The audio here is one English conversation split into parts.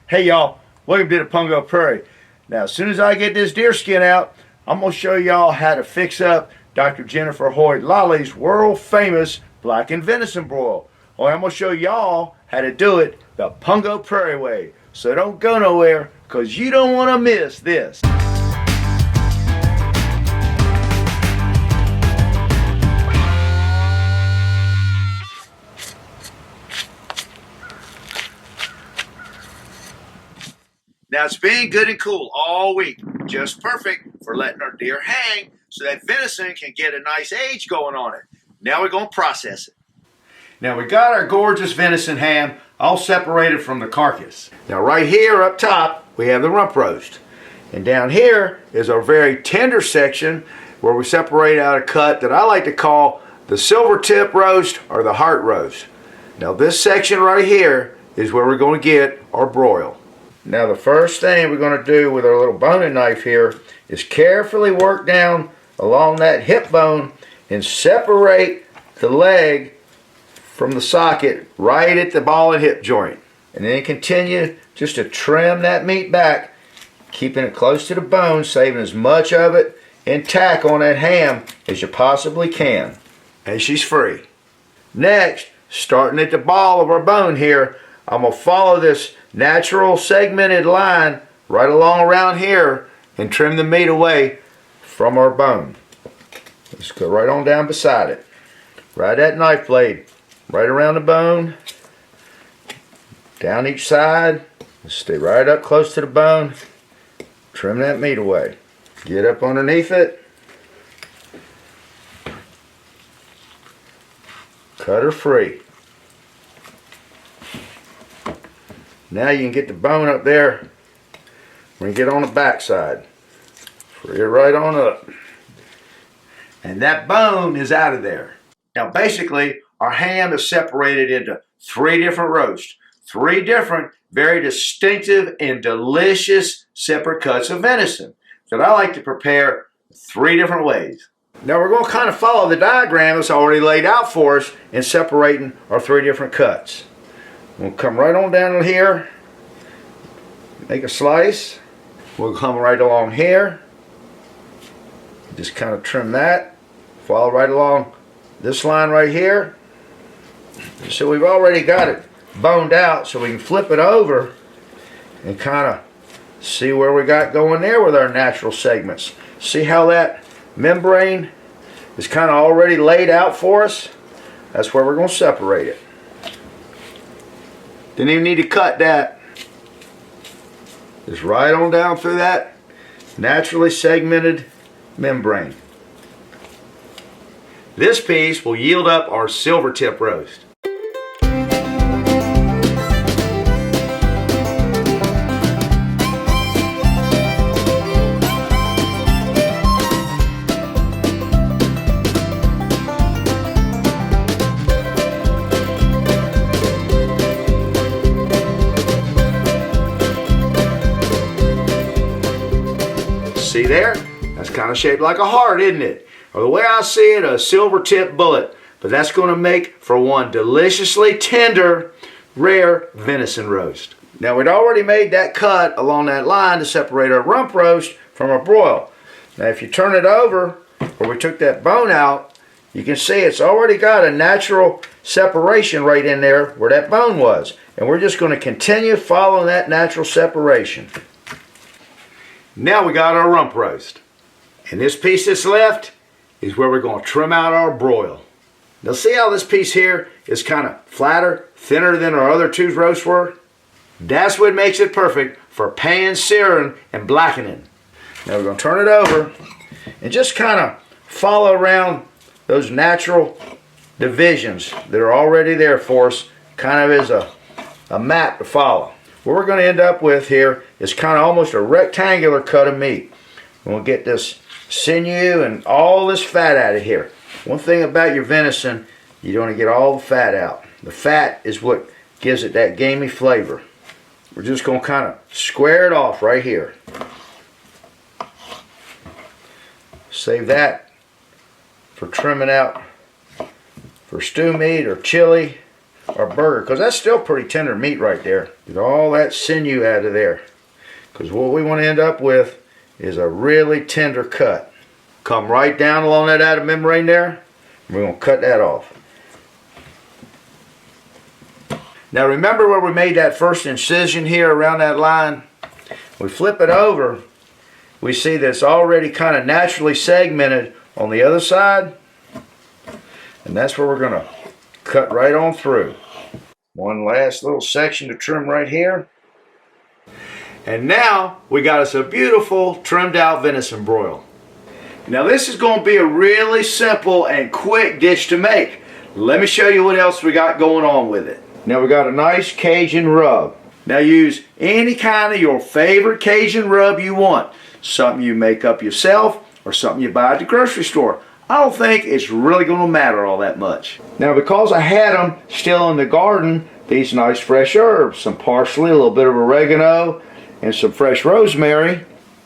Hey y'all, welcome to the Pungo Prairie. Now as soon as I get this deer skin out, I'm going to show y'all how to fix up Dr. Jennifer Hoyt Lolly's world famous blackened venison broil. Or I'm going to show y'all how to do it the Pungo Prairie way. So don't go nowhere because you don't want to miss this. Now it's been good and cool all week, just perfect for letting our deer hang so that venison can get a nice age going on it. Now we're going to process it. Now we got our gorgeous venison ham all separated from the carcass. Now right here up top we have the rump roast. And down here is our very tender section where we separate out a cut that I like to call the silver tip roast or the heart roast. Now this section right here is where we're going to get our broil. Now the first thing we're going to do with our little boning knife here is carefully work down along that hip bone and separate the leg from the socket right at the ball and hip joint. And then continue just to trim that meat back, keeping it close to the bone, saving as much of it intact on that ham as you possibly can. And she's free. Next, starting at the ball of our bone here, I'm going to follow this natural segmented line right along around here and trim the meat away from our bone. Let's go right on down beside it. Right that knife blade, right around the bone, down each side. Stay right up close to the bone. Trim that meat away. Get up underneath it. Cut her free. Now you can get the bone up there when you get on the back side. Free it right on up. And that bone is out of there. Now basically our ham is separated into 3 different roasts. 3 different, very distinctive and delicious separate cuts of venison that I like to prepare 3 different ways. Now we're going to kind of follow the diagram that's already laid out for us in separating our 3 different cuts. We'll come right on down here, make a slice. We'll come right along here, just kind of trim that, follow right along this line right here. So we've already got it boned out, so we can flip it over and kind of see where we got going there with our natural segments. See how that membrane is kind of already laid out for us? That's where we're going to separate it. Didn't even need to cut that. Just right on down through that naturally segmented membrane. This piece will yield up our silver tip roast. See there? That's kind of shaped like a heart, isn't it? Or the way I see it, a silver tip bullet. But that's going to make for one deliciously tender, rare venison roast. Now we'd already made that cut along that line to separate our rump roast from our broil. Now if you turn it over, where we took that bone out, you can see it's already got a natural separation right in there where that bone was. And we're just going to continue following that natural separation. Now we got our rump roast. And this piece that's left is where we're going to trim out our broil. Now see how this piece here is kind of flatter, thinner than our other 2 roasts were? That's what makes it perfect for pan searing and blackening. Now we're going to turn it over and just kind of follow around those natural divisions that are already there for us, kind of as a map to follow. What we're going to end up with here is kind of almost a rectangular cut of meat. We'll get this sinew and all this fat out of here. One thing about your venison, you don't want to get all the fat out. The fat is what gives it that gamey flavor. We're just going to kind of square it off right here. Save that for trimming out for stew meat or chili our burger, because that's still pretty tender meat right there. Get all that sinew out of there, because what we want to end up with is a really tender cut. Come right down along that outer membrane there. We're going to cut that off. Now remember where we made that first incision here around that line? We flip it over, we see that it's already kind of naturally segmented on the other side, and that's where we're going to cut right on through. One last little section to trim right here. And now we got us a beautiful trimmed out venison broil. Now this is going to be a really simple and quick dish to make. Let me show you what else we got going on with it. Now we got a nice Cajun rub. Now use any kind of your favorite Cajun rub you want. Something you make up yourself or something you buy at the grocery store. I don't think it's really going to matter all that much. Now because I had them still in the garden, these nice fresh herbs, some parsley, a little bit of oregano, and some fresh rosemary,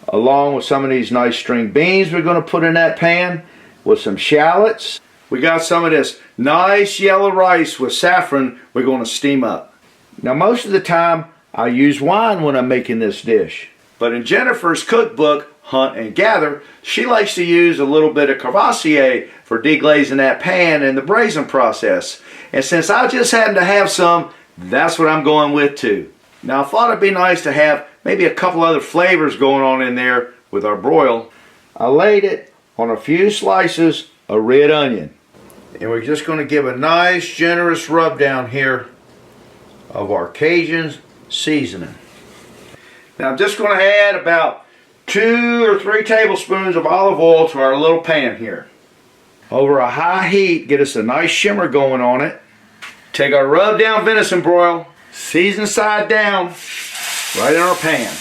along with some of these nice string beans we're going to put in that pan, with some shallots. We got some of this nice yellow rice with saffron we're going to steam up. Now most of the time I use wine when I'm making this dish. But in Jennifer's cookbook, Hunt and Gather, she likes to use a little bit of Courvoisier for deglazing that pan in the braising process. And since I just happen to have some, that's what I'm going with too. Now I thought it'd be nice to have maybe a couple other flavors going on in there with our broil. I laid it on a few slices of red onion. And we're just going to give a nice generous rub down here of our Cajun seasoning. Now I'm just going to add about 2 or 3 tablespoons of olive oil to our little pan here. Over a high heat, get us a nice shimmer going on it. Take our rub down venison broil, season side down, right in our pan.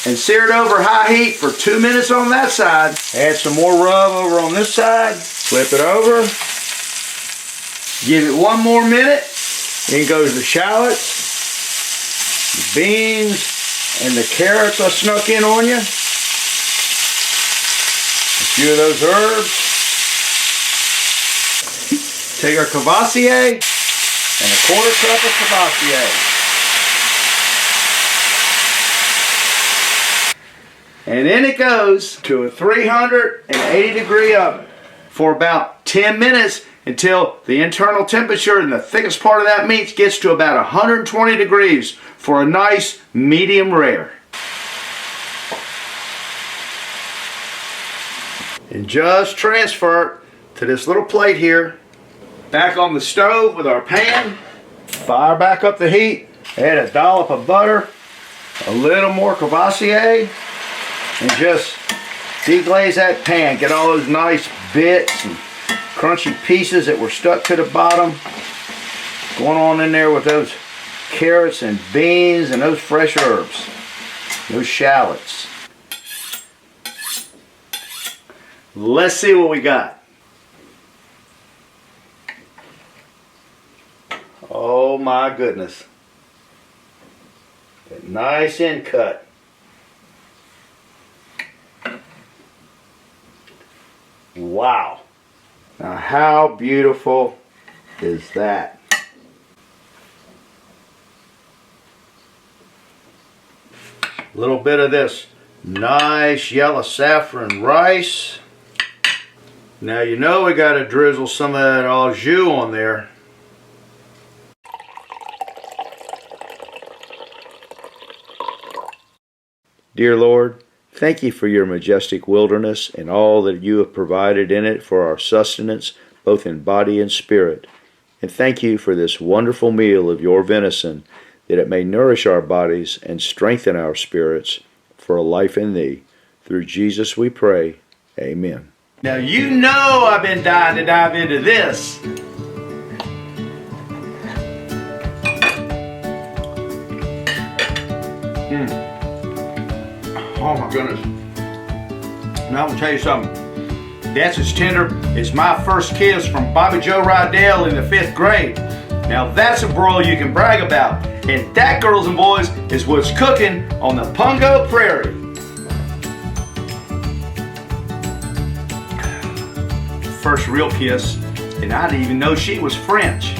And sear it over high heat for 2 minutes on that side. Add some more rub over on this side. Flip it over. Give it 1 more minute. In goes the shallots, the beans, and the carrots I snuck in on you. A few of those herbs. Take our Courvoisier and a 1/4 cup of Courvoisier. And in it goes to a 380 degree oven for about 10 minutes until the internal temperature in the thickest part of that meat gets to about 120 degrees for a nice medium rare. And just transfer it to this little plate here. Back on the stove with our pan. Fire back up the heat. Add a dollop of butter, a little more Courvoisier, and just deglaze that pan. Get all those nice bits and crunchy pieces that were stuck to the bottom going on in there with those carrots and beans and those fresh herbs, those shallots. Let's see what we got. Oh my goodness. That nice end cut. Wow. Now how beautiful is that? A little bit of this nice yellow saffron rice. Now you know we got to drizzle some of that au jus on there. Dear Lord, thank you for your majestic wilderness and all that you have provided in it for our sustenance, both in body and spirit. And thank you for this wonderful meal of your venison, that it may nourish our bodies and strengthen our spirits for a life in thee. Through Jesus we pray. Amen. Now you know I've been dying to dive into this. Oh my goodness. Now I'm going to tell you something. That's as tender as my first kiss from Bobby Joe Rydell in the 5th grade. Now that's a broil you can brag about. And that, girls and boys, is what's cooking on the Pungo Prairie. First real kiss, and I didn't even know she was French.